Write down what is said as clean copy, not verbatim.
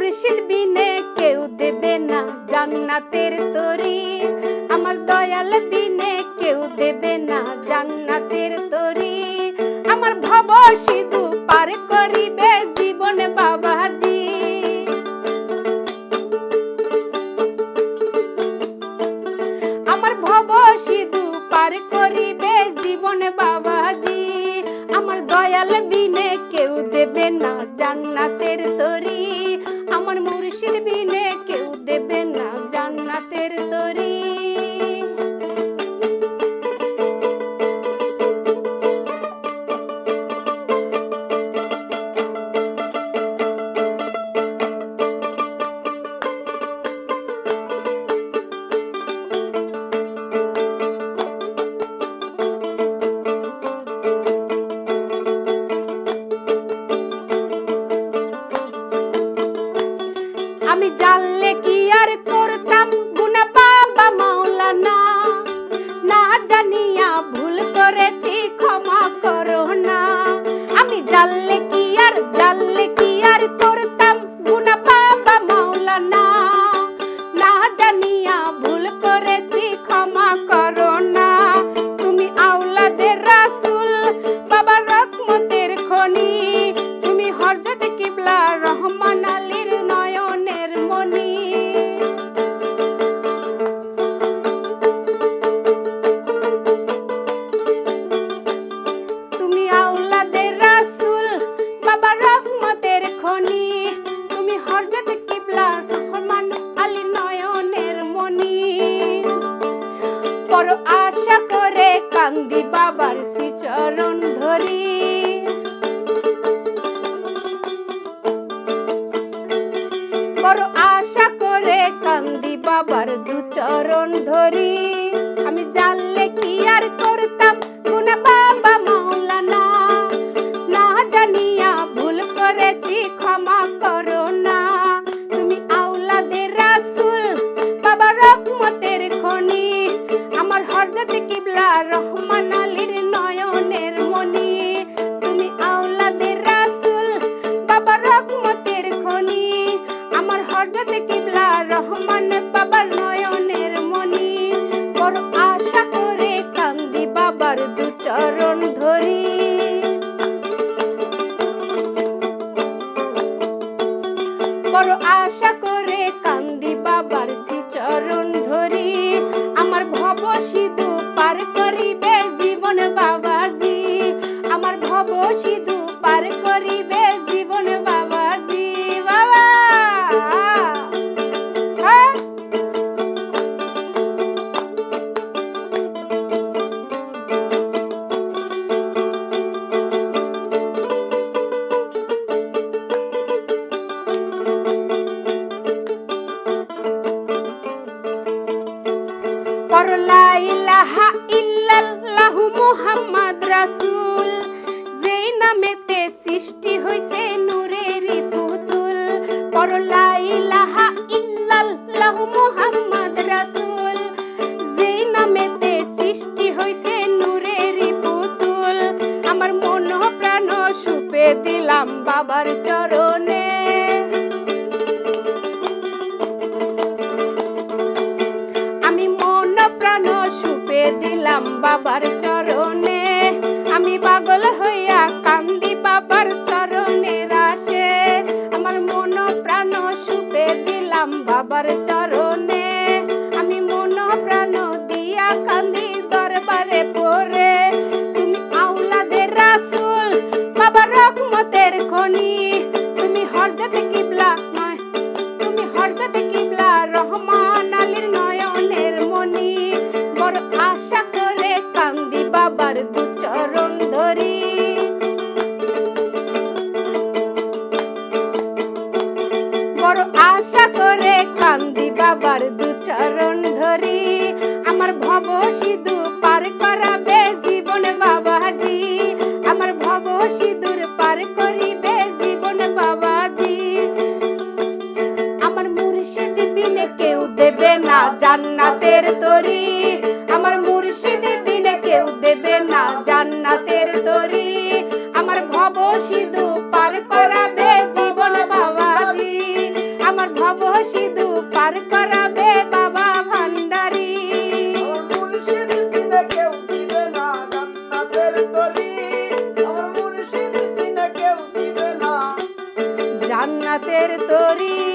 মুর্শিদ বিনে কেউ দেবে না জান্নাতের তরি, আমার দয়াল বিনে কেউ দেবে না জান্নাতের তরি। আমার ভব সিধু পার করিবে জীবন বাবাজি, আমার ভব সিধু পার করিবে জীবন বাবাজি। আমার দয়াল বিনে কেউ দেবে না জান্নাতের তরি, আমার মুর্শিদ বিনে কেউ দেবে না জান্নাতের তরি। আমি জানলে কি আর করতাম গুনাহ বাবা মাওলানা, না জানিয়া ভুল করেছি ক্ষমা করো না। আমি জানলে কি আর করতাম গুনাহ বাবা মাওলানা, না জানিয়া ভুল করেছি ক্ষমা করো না। তুমি আওলাদের রাসূল বাবা রহমতের খনি, তুমি হযরত কিবলা রহমান আলীর নয়নের মনি। তুমি আওলাদের রাসূল বাবা রহমতের খনি, তুমি হযরত কিবলা রহমান আলীর নয়নের মনি। বড় আশা করে কান্দি বাবার শ্রীচরণ ধরি, বড় আশা করে কান্দি বাবার দু চরণ ধরি। আমি জানলে কি আর করতাম গুনাহ বাবা মাওলানা, না জানিয়া ভুল করেছি ক্ষমা করো না। তুমি আওলাদের রাসূল বাবা রহমতের খনি, আমার হযরত কিবলা রহমান আলীর নয়নের মনি। তুমি আওলাদের রাসূল বাবা রহমতের খনি, আমার হযরত কিবলা রহমান বাবার নয়নের মনি। বড় আশা করে কান্দি বাবার দু চরণ ধরি, বড় আশা করে কান্দি বাবার শ্রীচরণ ধরি। আমার ভব সিধু পার করিবে জীবন বাবাজি, আমার ভব সিধু পার করিবে জীবন বাবাজি। বাবা পড় লা ইলাহা ইল্লাল্লাহু মুহাম্মদ রাসূল, যেই নামেতে সৃষ্টি হইছে নূরের পুতুল। পড় লা ইলাহা ইল্লাল্লাহু মুহাম্মদ রাসূল, যেই নামেতে সৃষ্টি হইছে নূরের পুতুল। আমার মন প্রাণ সুপে দিলাম বাবার চরণে, সুপে দিলাম বাবার চরণে। আমি পাগল হইয়া কান্দি বাবার চরণের আসে, আমার মন প্রাণ সুপে দিলাম বাবার চরণে। আমি মন প্রাণ দিয়া কান্দি দরবারে পড়ে। তুমি আওলাদের রাসূল বাবা রহমতের খনি, তুমি হযরত কিবলা তুমি হযরত কিবলা রহমান আলীর নয়নের মনি। বড় আশা করে কান্দি বাবার দু চরণ ধরি, বড় আশা করে কান্দি বাবার দু চরণ ধরি। আমার ভব সিধু পার করাবে জীবন বাবাজি, আমার ভব সিধুর পার করিবে জীবন বাবাজি। আমার মুর্শিদ বিনে কেউ দেবে না জান্নাতের তরি, আমার মুর্শিদ বিনে কেউ দেবে না জান্নাতের তরি। আমার ভব সিধু পার করাবে জীবন বাবাজি, জান্নাতের তরি।